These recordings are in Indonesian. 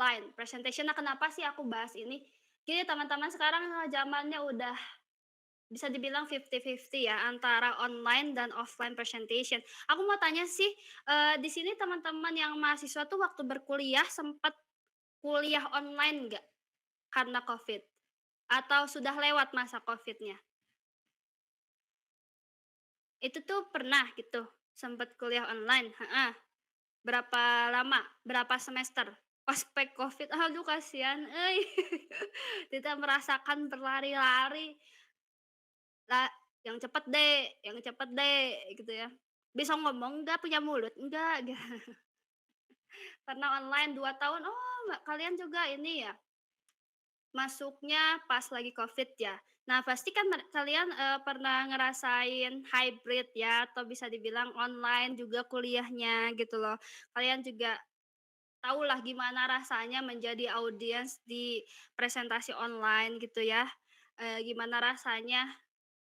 offline presentation. Nah, kenapa sih aku bahas ini? Gini teman-teman, sekarang zamannya udah bisa dibilang 50-50 ya, antara online dan offline presentation. Aku mau tanya sih, di sini teman-teman yang mahasiswa tuh waktu berkuliah sempet kuliah online nggak karena Covid? Atau sudah lewat masa Covid-nya? Itu tuh pernah gitu, sempet kuliah online? Heeh. Berapa lama? Berapa semester? Ospek Covid, aduh kasihan euy. Kita merasakan berlari-lari, la yang cepet deh, yang cepet deh, gitu ya. Bisa ngomong nggak? Punya mulut enggak? Karena online 2 tahun, oh kalian juga ini ya, masuknya pas lagi Covid ya? Nah pasti kan kalian, pernah ngerasain hybrid ya, atau bisa dibilang online juga kuliahnya gitu loh. Kalian juga tahulah gimana rasanya menjadi audiens di presentasi online gitu ya, gimana rasanya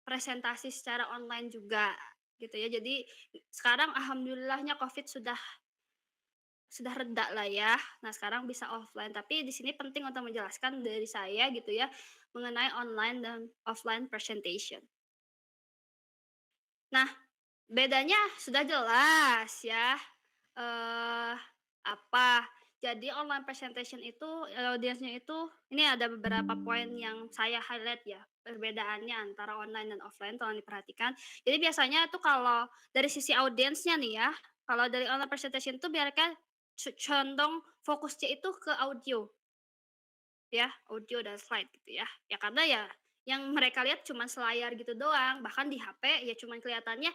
presentasi secara online juga gitu ya. Jadi sekarang alhamdulillahnya Covid sudah reda lah ya. Nah sekarang bisa offline, tapi di sini penting untuk menjelaskan dari saya gitu ya, mengenai online dan offline presentation. Nah, bedanya sudah jelas ya, eee, apa, jadi online presentation itu, audiensnya itu ini ada beberapa poin yang saya highlight ya, perbedaannya antara online dan offline tolong diperhatikan. Jadi biasanya tuh kalau dari sisi audiensnya nih ya, kalau dari online presentation tuh mereka condong fokusnya itu ke audio ya, audio dan slide gitu ya. Ya karena ya yang mereka lihat cuman selayar gitu doang, bahkan di HP ya cuman kelihatannya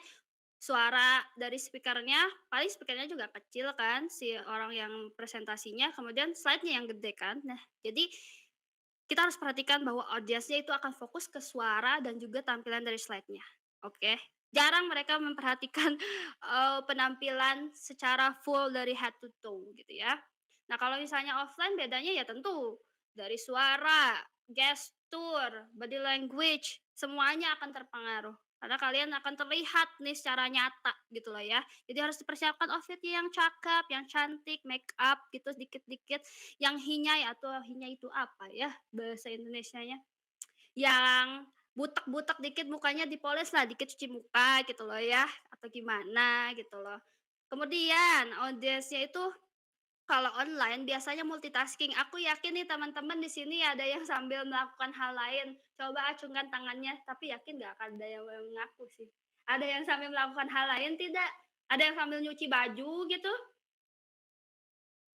suara dari speaker-nya, paling speaker-nya juga kecil kan, si orang yang presentasinya, kemudian slide-nya yang gede kan. Nah, jadi kita harus perhatikan bahwa audiensnya itu akan fokus ke suara dan juga tampilan dari slide-nya, oke? Jarang mereka memperhatikan, penampilan secara full dari head to toe gitu ya. Nah, kalau misalnya offline bedanya ya tentu dari suara, gestur, body language, semuanya akan terpengaruh. Karena kalian akan terlihat nih secara nyata gitu loh ya. Jadi harus dipersiapkan outfit-nya yang cakep, yang cantik, make up gitu dikit-dikit, yang hinyai atau hinyai itu apa ya bahasa Indonesianya? Yang butek-butek dikit mukanya dipoles lah dikit, cuci muka gitu loh ya, atau gimana gitu loh. Kemudian audiensnya itu kalau online biasanya multitasking. Aku yakin nih teman-teman di sini ada yang sambil melakukan hal lain. Coba acungkan tangannya, tapi yakin nggak akan ada yang mengaku sih. Ada yang sambil melakukan hal lain tidak? Ada yang sambil nyuci baju gitu?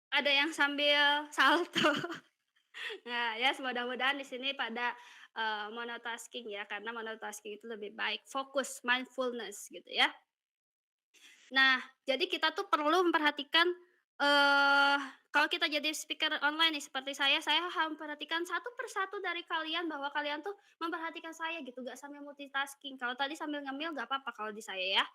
Ada yang sambil salto? Nah, ya mudah-mudahan di sini pada, monotasking ya, karena monotasking itu lebih baik, fokus, mindfulness gitu ya. Nah, jadi kita tuh perlu memperhatikan, eee, kalau kita jadi speaker online nih seperti saya harus memperhatikan satu persatu dari kalian bahwa kalian tuh memperhatikan saya gitu, gak sambil multitasking. Kalau tadi sambil ngemil gak apa-apa kalau di saya ya.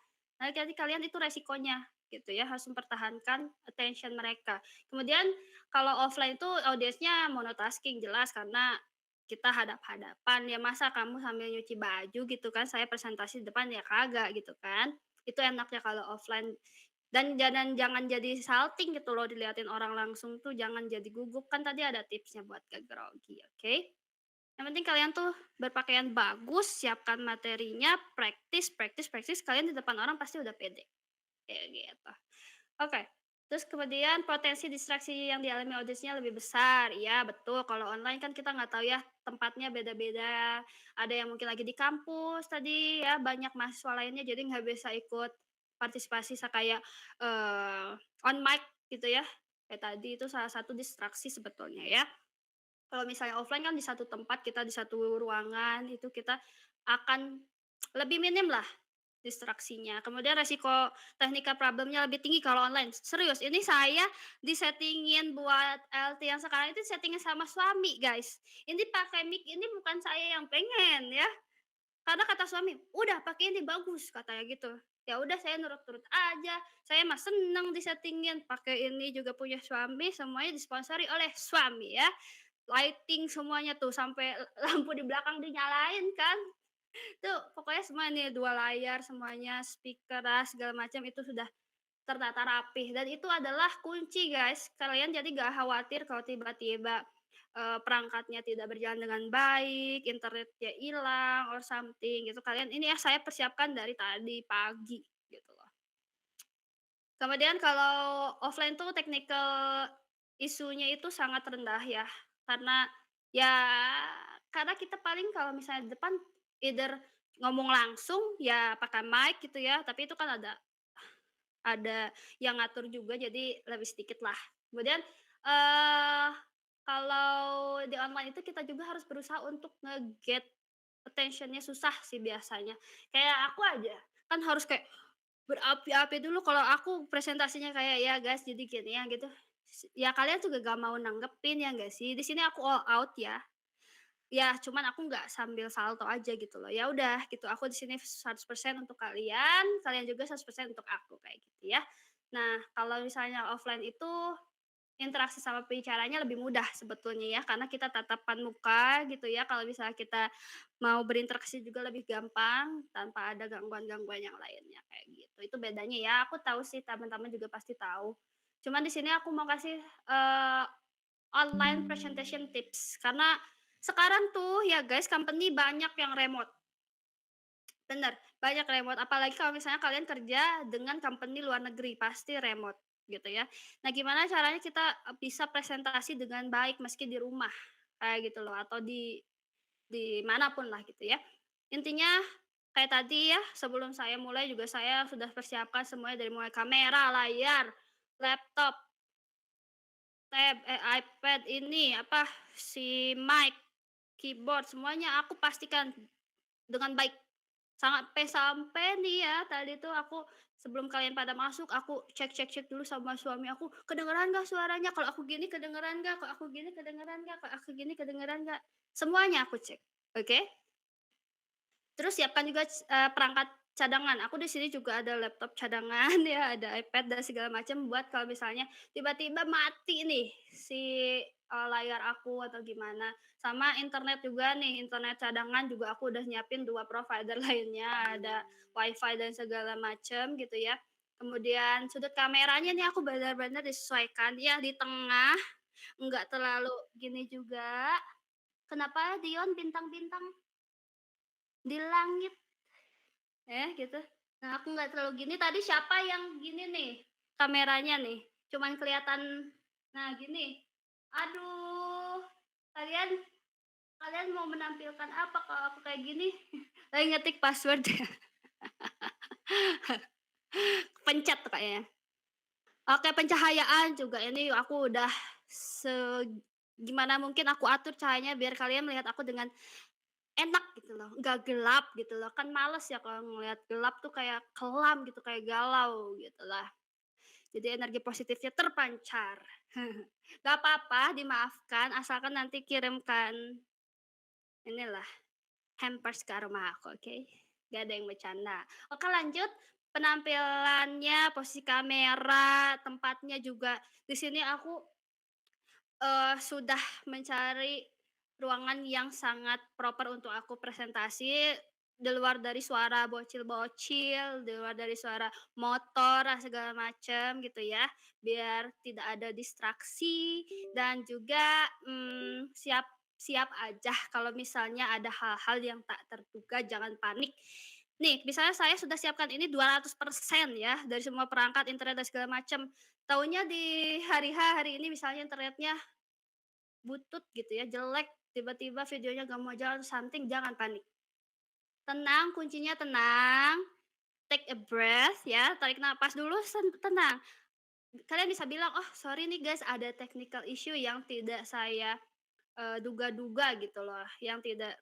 Nanti kalian itu resikonya gitu ya, harus mempertahankan attention mereka. Kemudian kalau offline tuh audiensnya monotasking jelas karena kita hadap-hadapan, ya masa kamu sambil nyuci baju gitu kan, saya presentasi di depan, ya kagak gitu kan. Itu enaknya kalau offline dan jangan jadi salting gitu loh, diliatin orang langsung tuh jangan jadi gugup, kan tadi ada tipsnya buat gak grogi, oke? Yang penting kalian tuh berpakaian bagus, siapkan materinya, praktis praktis praktis, kalian di depan orang pasti udah pede, kayak gitu. Oke, terus kemudian potensi distraksi yang dialami audiensnya lebih besar, iya betul, kalau online kan kita nggak tahu ya tempatnya beda-beda, ada yang mungkin lagi di kampus tadi ya, banyak mahasiswa lainnya jadi nggak bisa ikut partisipasi kayak, on mic gitu ya, kayak tadi itu salah satu distraksi sebetulnya ya. Kalau misalnya offline kan di satu tempat, kita di satu ruangan, itu kita akan lebih minim lah distraksinya. Kemudian resiko technical problem-nya lebih tinggi kalau online. Serius, ini saya disettingin buat LT yang sekarang itu settingin sama suami, guys. Ini pakai mic ini bukan saya yang pengen ya, karena kata suami, "Udah pakai ini bagus," katanya gitu. Ya udah saya nurut-nurut aja, saya mah seneng disettingin, pakai ini juga punya suami, semuanya disponsori oleh suami ya. Lighting semuanya tuh sampai lampu di belakang dinyalain kan. Tuh pokoknya semua nih 2 layar semuanya, speaker lah segala macam itu sudah tertata rapih dan itu adalah kunci guys. Kalian jadi nggak khawatir kalau tiba-tiba, perangkatnya tidak berjalan dengan baik, internetnya hilang or something gitu. Kalian ini ya saya persiapkan dari tadi pagi gitu loh. Kemudian kalau offline tuh technical isunya itu sangat rendah ya, karena ya karena kita paling kalau misalnya di depan either ngomong langsung ya pakai mic gitu ya, tapi itu kan ada yang ngatur juga jadi lebih sedikit lah. Kemudian, eee, kalau di online itu kita juga harus berusaha untuk nge-get attention-nya susah sih biasanya. Kayak aku aja, kan harus kayak berapi-api dulu kalau aku presentasinya kayak, "Ya guys jadi gini ya," gitu. Ya kalian juga gak mau nanggepin ya nggak sih? Di sini aku all out ya. Ya, cuman aku nggak sambil salto aja gitu loh. Ya udah gitu, aku di sini 100% untuk kalian, kalian juga 100% untuk aku, kayak gitu ya. Nah, kalau misalnya offline itu interaksi sama pembicaranya lebih mudah sebetulnya ya, karena kita tatapan muka gitu ya, kalau misalnya kita mau berinteraksi juga lebih gampang, tanpa ada gangguan-gangguan yang lainnya, kayak gitu. Itu bedanya ya, aku tahu sih teman-teman juga pasti tahu. Cuman di sini aku mau kasih, online presentation tips, karena sekarang tuh ya guys, company banyak yang remote, bener, banyak remote, apalagi kalau misalnya kalian kerja dengan company luar negeri, pasti remote, gitu ya. Nah, gimana caranya kita, bisa presentasi dengan baik meski di rumah, kayak gitu loh, atau di manapun lah gitu ya. Intinya kayak tadi ya, sebelum saya mulai juga saya sudah persiapkan semuanya dari mulai kamera, layar, laptop, iPad ini, apa, si mic, keyboard, semuanya aku pastikan dengan baik. Sampai-sampai nih ya, tadi tuh aku sebelum kalian pada masuk, aku cek-cek-cek dulu sama suami aku, "Kedengeran nggak suaranya? Kalau aku gini kedengeran nggak? Kalau aku gini kedengeran nggak? Kalau aku gini kedengeran nggak?" Semuanya aku cek, oke? Terus siapkan juga perangkat cadangan. Aku di sini juga ada laptop cadangan ya, ada iPad dan segala macam buat kalau misalnya tiba-tiba mati nih si, layar aku atau gimana. Sama internet juga nih, internet cadangan juga aku udah nyiapin 2 provider lainnya, ada WiFi dan segala macam gitu ya. Kemudian sudut kameranya nih aku benar-benar disesuaikan ya di tengah, enggak terlalu gini juga. Kenapa Dion bintang-bintang di langit? Gitu. Nah, aku nggak terlalu gini, tadi siapa yang gini nih, kameranya nih, cuman kelihatan nah gini. Aduh, kalian kalian mau menampilkan apa kalau aku kayak gini? Lagi ngetik password ya, pencet tuh kayaknya. Oke, pencahayaan juga ini aku udah gimana mungkin aku atur cahayanya biar kalian melihat aku dengan enak gitu loh, nggak gelap gitu loh, kan males ya kalau ngelihat gelap tuh kayak kelam gitu, kayak galau gitulah. Jadi energi positifnya terpancar. Nggak apa-apa, dimaafkan, asalkan nanti kirimkan inilah, hampers ke rumah aku, oke? Nggak ada yang bercanda. Oke lanjut, penampilannya, posisi kamera, tempatnya juga di sini aku, sudah mencari ruangan yang sangat proper untuk aku presentasi, di luar dari suara bocil-bocil, di luar dari suara motor, segala macam gitu ya, biar tidak ada distraksi dan juga, siap siap aja kalau misalnya ada hal-hal yang tak terduga, jangan panik. Nih, misalnya saya sudah siapkan ini 200% ya, dari semua perangkat, internet dan segala macam. Taunya di hari H, hari ini misalnya internetnya butut gitu ya, jelek, tiba-tiba videonya nggak mau jalan, something, jangan panik. Tenang, kuncinya tenang, take a breath ya, tarik napas dulu, tenang. Kalian bisa bilang, "Oh sorry nih guys, ada technical issue yang tidak saya, duga-duga gitu loh, yang tidak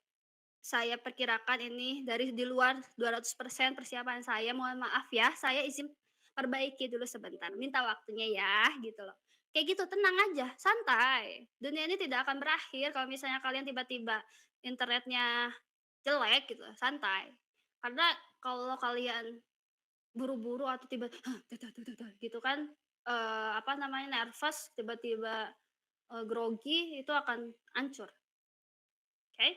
saya perkirakan ini dari di luar 200% persiapan saya, mohon maaf ya, saya izin perbaiki dulu sebentar, minta waktunya ya," gitu loh. Kayak gitu, tenang aja, santai. Dunia ini tidak akan berakhir kalau misalnya kalian tiba-tiba internetnya jelek gitu, santai. Karena kalau kalian buru-buru atau tiba gitu kan, apa namanya, nervous, tiba-tiba, grogi, itu akan hancur, oke?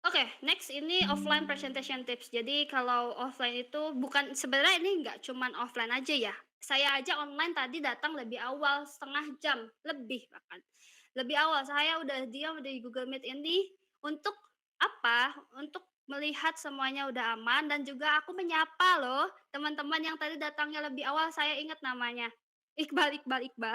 Oke, next ini offline presentation tips. Jadi kalau offline itu bukan sebenarnya ini nggak cuman offline aja ya. Saya aja online tadi datang lebih awal setengah jam, lebih bahkan. Lebih awal saya udah diam di Google Meet ini untuk apa? Untuk melihat semuanya udah aman dan juga aku menyapa loh teman-teman yang tadi datangnya lebih awal, saya ingat namanya. Iqbal Iqbal Iqbal.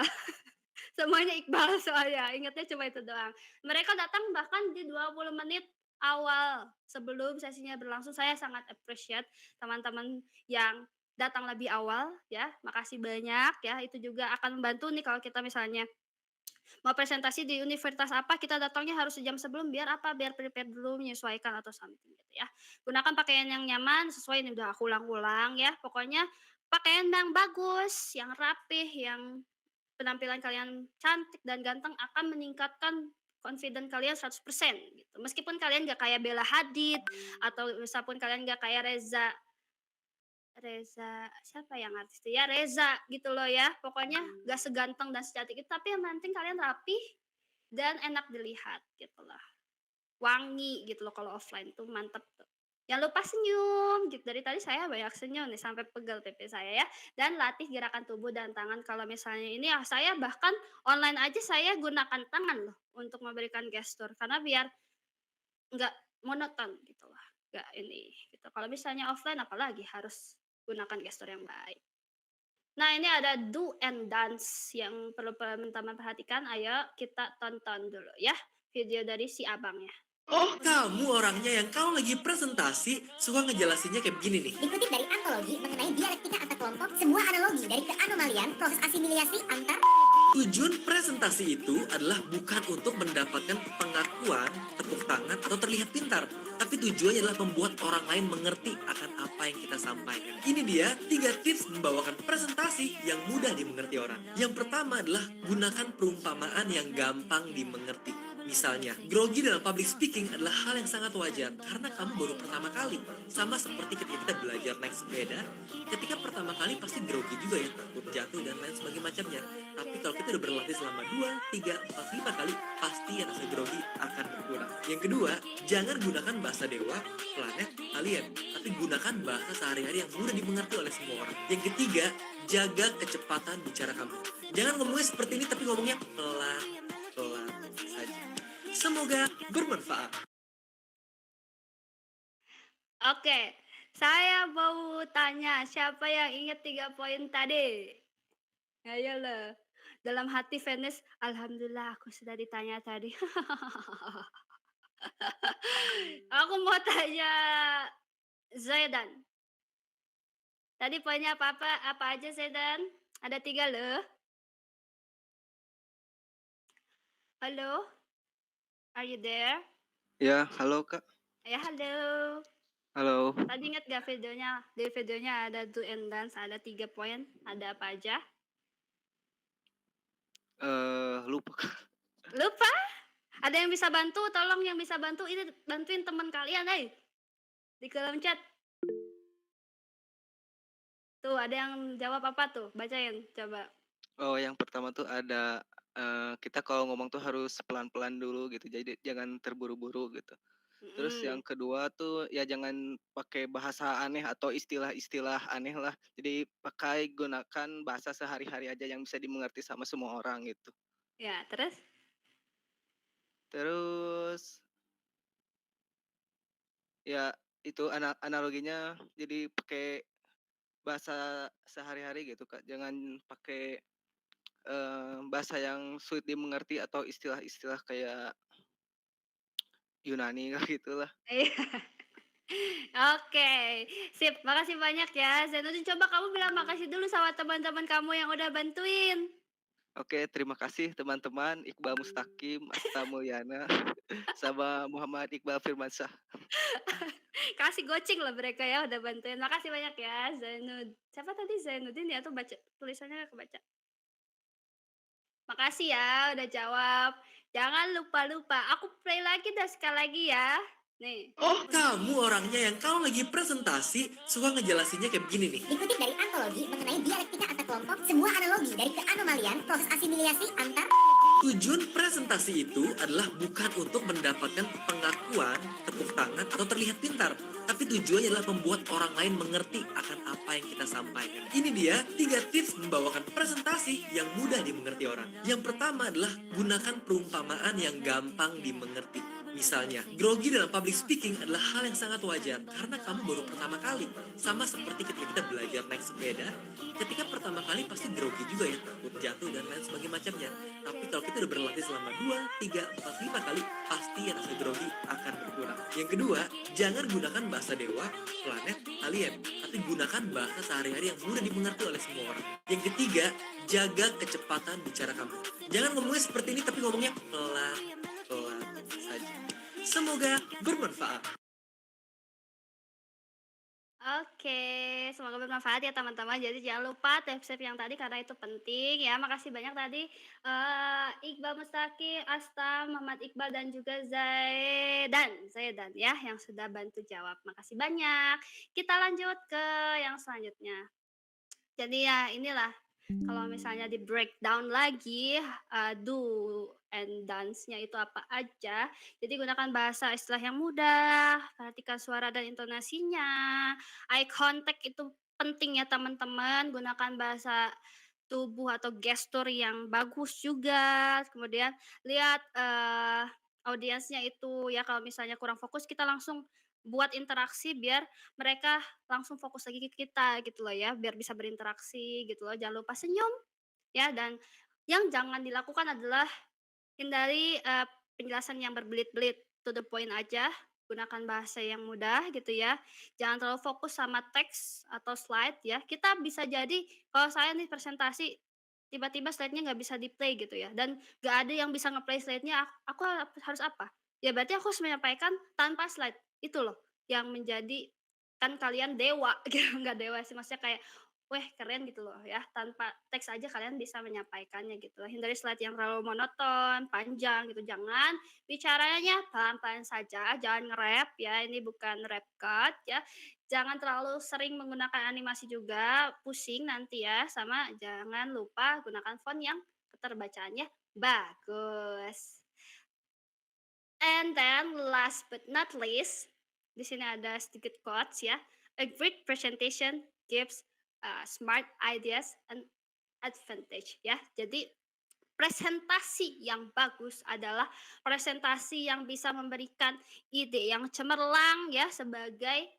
Semuanya Iqbal soalnya, ingatnya cuma itu doang. Mereka datang bahkan di 20 menit awal sebelum sesinya berlangsung. Saya sangat appreciate teman-teman yang datang lebih awal ya, makasih banyak ya, itu juga akan membantu nih kalau kita misalnya mau presentasi di universitas apa, kita datangnya harus sejam sebelum biar apa, biar prepare dulu, menyesuaikan atau something gitu ya. Gunakan pakaian yang nyaman, sesuai ini udah aku ulang-ulang ya, pokoknya pakaian yang bagus, yang rapih, yang penampilan kalian cantik dan ganteng akan meningkatkan confident kalian 100% gitu. Meskipun kalian nggak kayak Bella Hadid atau meskipun kalian nggak kayak Reza Reza siapa yang artis itu ya, Reza gitu loh ya. Pokoknya nggak seganteng dan secantik itu, tapi yang penting kalian rapih dan enak dilihat gitu loh. Wangi gitu loh kalau offline tuh mantep tuh. Jangan lupa senyum gitu, dari tadi saya banyak senyum nih sampai pegel pipi saya ya, dan latih gerakan tubuh dan tangan kalau misalnya ini ya saya bahkan online aja saya gunakan tangan loh untuk memberikan gestur karena biar nggak monoton gitu loh, nggak ini gitu. Kalau misalnya offline apalagi harus gunakan gestur yang baik. Nah ini ada do and dance yang perlu teman-teman perhatikan, ayo kita tonton dulu ya video dari si abangnya. Oh, kamu orangnya yang kalau lagi presentasi suka ngejelasinnya kayak begini nih. Dikutip dari antologi mengenai dialektika antar kelompok, sebuah analogi dari keanomalian proses asimilasi antar. Tujuan presentasi itu adalah bukan untuk mendapatkan pengakuan, tepuk tangan, atau terlihat pintar. Tapi tujuannya adalah membuat orang lain mengerti akan apa yang kita sampaikan. Ini dia 3 tips membawakan presentasi yang mudah dimengerti orang. Yang pertama adalah gunakan perumpamaan yang gampang dimengerti. Misalnya, grogi dalam public speaking adalah hal yang sangat wajar karena kamu baru pertama kali. Sama seperti ketika kita belajar naik sepeda, ketika pertama kali pasti grogi juga ya, takut jatuh dan lain sebagainya macamnya. Tapi kalau kita udah berlatih selama 2, 3, 4, 5 kali, pasti rasa grogi akan berkurang. Yang kedua, jangan gunakan bahasa dewa, planet, alien, tapi gunakan bahasa sehari-hari yang mudah dimengerti oleh semua orang. Yang ketiga, jaga kecepatan bicara kamu. Jangan ngomongnya seperti ini tapi ngomongnya pelan-pelan saja. Semoga bermanfaat. Oke, saya mau tanya, siapa yang ingat 3 poin tadi? Ayo loh. Dalam hati Venice, alhamdulillah aku sudah ditanya tadi. Aku mau tanya Zaidan. Tadi poinnya apa aja Zaidan? Ada 3 loh. Halo, are you there? Ya, halo Kak. Ya, halo. Halo. Tadi ingat gak videonya? Di videonya ada do and dance, ada 3 poin. Ada apa aja? Lupa Kak. Lupa? Ada yang bisa bantu? Tolong yang bisa bantu ini bantuin teman kalian, di kolom chat. Tuh, ada yang jawab apa tuh? Bacain coba. Oh, yang pertama tuh ada, kita kalau ngomong tuh harus pelan-pelan dulu gitu, jadi jangan terburu-buru gitu. Terus yang Mhm. kedua tuh ya jangan pakai bahasa aneh atau istilah-istilah aneh lah. Jadi gunakan bahasa sehari-hari aja yang bisa dimengerti sama semua orang gitu. Ya, terus? Terus ya itu analoginya jadi pakai bahasa sehari-hari gitu Kak, jangan pakai bahasa yang sulit dimengerti atau istilah-istilah kayak Yunani gitulah. Iya. Oke, sip. Makasih banyak ya, Zainuddin. Coba kamu bilang makasih dulu sama teman-teman kamu yang udah bantuin. Oke, terima kasih teman-teman, Iqbal Mustaqim, Asta Mulyana, sama Muhammad Iqbal Firmansyah. Kasih goceng loh mereka ya udah bantuin. Makasih banyak ya, siapa tadi Zainuddin ya tuh baca tulisannya kebaca. Makasih ya udah jawab. Jangan lupa-lupa, aku play lagi dah sekali lagi ya. Nih, Oh, kamu orangnya yang kalau lagi presentasi suka ngejelasinnya kayak begini nih. Dikutip dari antologi mengenai dialektika antar kelompok, sebuah analogi dari keanomalian proses asimilasi antar. Tujuan presentasi itu adalah bukan untuk mendapatkan pengakuan, tepuk tangan, atau terlihat pintar. Tapi tujuannya adalah membuat orang lain mengerti akan apa yang kita sampaikan. Ini dia 3 tips membawakan presentasi yang mudah dimengerti orang. Yang pertama adalah gunakan perumpamaan yang gampang dimengerti. Misalnya, grogi dalam public speaking adalah hal yang sangat wajar karena kamu baru pertama kali. Sama seperti ketika kita belajar naik sepeda, ketika pertama kali pasti grogi juga ya, takut jatuh dan lain sebagainya macamnya. Tapi kalau kita udah berlatih selama 2, 3, 4, 5 kali, pasti rasa grogi akan berkurang. Yang kedua, jangan gunakan bahasa dewa, planet, alien, tapi gunakan bahasa sehari-hari yang mudah dimengerti oleh semua orang. Yang ketiga, jaga kecepatan bicara kamu. Jangan ngomongnya seperti ini tapi ngomongnya pelan-pelan saja. Semoga bermanfaat. Oke, semoga bermanfaat ya teman-teman. Jadi jangan lupa tips-tips yang tadi karena itu penting ya. Makasih banyak tadi Iqbal Mustaqim, Asta, Muhammad Iqbal dan juga Zaidan ya yang sudah bantu jawab. Makasih banyak. Kita lanjut ke yang selanjutnya. Jadi ya inilah, kalau misalnya di breakdown lagi, do and dance-nya itu apa aja. Jadi gunakan bahasa istilah yang mudah, perhatikan suara dan intonasinya, eye contact itu penting ya teman-teman, gunakan bahasa tubuh atau gestur yang bagus juga, kemudian lihat, audiensnya itu ya kalau misalnya kurang fokus kita langsung buat interaksi biar mereka langsung fokus lagi ke kita gitu loh ya, biar bisa berinteraksi gitu loh. Jangan lupa senyum ya dan yang jangan dilakukan adalah hindari, penjelasan yang berbelit-belit, to the point aja, gunakan bahasa yang mudah gitu ya. Jangan terlalu fokus sama teks atau slide ya. Kita bisa jadi kalau saya nih presentasi, tiba-tiba slide-nya nggak bisa di-play gitu ya, dan nggak ada yang bisa nge-play slide-nya, aku harus apa? Ya berarti aku harus menyampaikan tanpa slide, itu loh yang menjadi kan kalian dewa gitu, nggak dewa sih, maksudnya kayak, weh keren gitu loh ya, tanpa teks aja kalian bisa menyampaikannya gitu loh. Hindari slide yang terlalu monoton, panjang gitu, jangan. Bicaranya pelan-pelan saja, jangan nge-rap ya, ini bukan rap god ya. Jangan terlalu sering menggunakan animasi juga, pusing nanti ya, sama jangan lupa gunakan font yang keterbacaannya bagus. And then last but not least, di sini ada sedikit quotes ya. A great presentation gives smart ideas and advantage ya. Jadi presentasi yang bagus adalah presentasi yang bisa memberikan ide yang cemerlang ya sebagai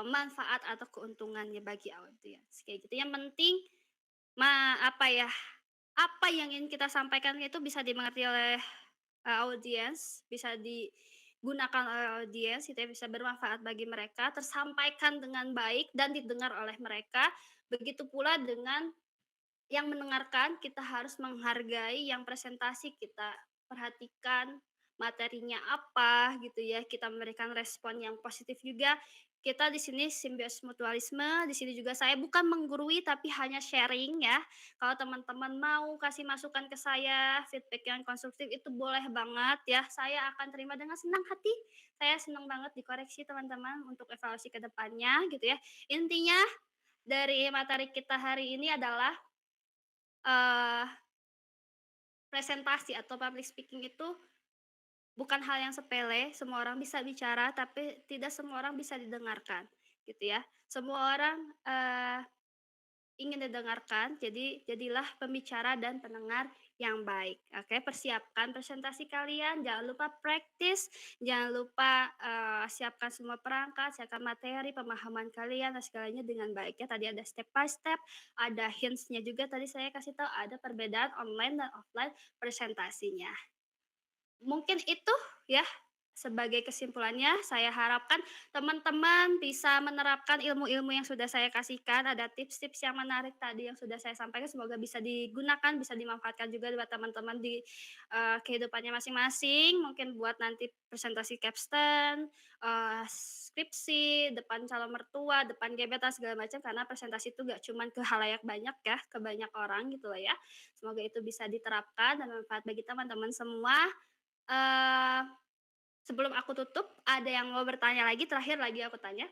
manfaat atau keuntungannya bagi audiens kayak gitu. Yang penting apa ya, apa yang ingin kita sampaikan itu bisa dimengerti oleh audiens, bisa digunakan oleh audiens gitu ya, bisa bermanfaat bagi mereka, tersampaikan dengan baik dan didengar oleh mereka. Begitu pula dengan yang mendengarkan, kita harus menghargai yang presentasi, kita perhatikan materinya apa gitu ya, kita memberikan respon yang positif juga. Kita di sini simbiosis mutualisme, di sini juga saya bukan menggurui tapi hanya sharing ya. Kalau teman-teman mau kasih masukan ke saya, feedback yang konstruktif itu boleh banget ya. Saya akan terima dengan senang hati. Saya senang banget dikoreksi teman-teman untuk evaluasi ke depannya gitu ya. Intinya dari materi kita hari ini adalah Eee, presentasi atau public speaking itu bukan hal yang sepele, semua orang bisa bicara, tapi tidak semua orang bisa didengarkan, gitu ya. Semua orang, ingin didengarkan, jadi jadilah pembicara dan pendengar yang baik, oke. Persiapkan presentasi kalian, jangan lupa praktis, jangan lupa, siapkan semua perangkat, siapkan materi, pemahaman kalian, dan segalanya dengan baik ya. Tadi ada step by step, ada hints-nya juga tadi saya kasih tahu, ada perbedaan online dan offline presentasinya. Mungkin itu ya, sebagai kesimpulannya saya harapkan teman-teman bisa menerapkan ilmu-ilmu yang sudah saya kasihkan, ada tips-tips yang menarik tadi yang sudah saya sampaikan semoga bisa digunakan, bisa dimanfaatkan juga buat teman-teman di, kehidupannya masing-masing, mungkin buat nanti presentasi capstone, skripsi, depan calon mertua, depan gebetan, segala macam, karena presentasi itu gak cuman ke khalayak banyak ya, ke banyak orang gitu loh ya. Semoga itu bisa diterapkan dan bermanfaat bagi teman-teman semua. Eee, Sebelum aku tutup, ada yang mau bertanya lagi? Terakhir lagi aku tanya.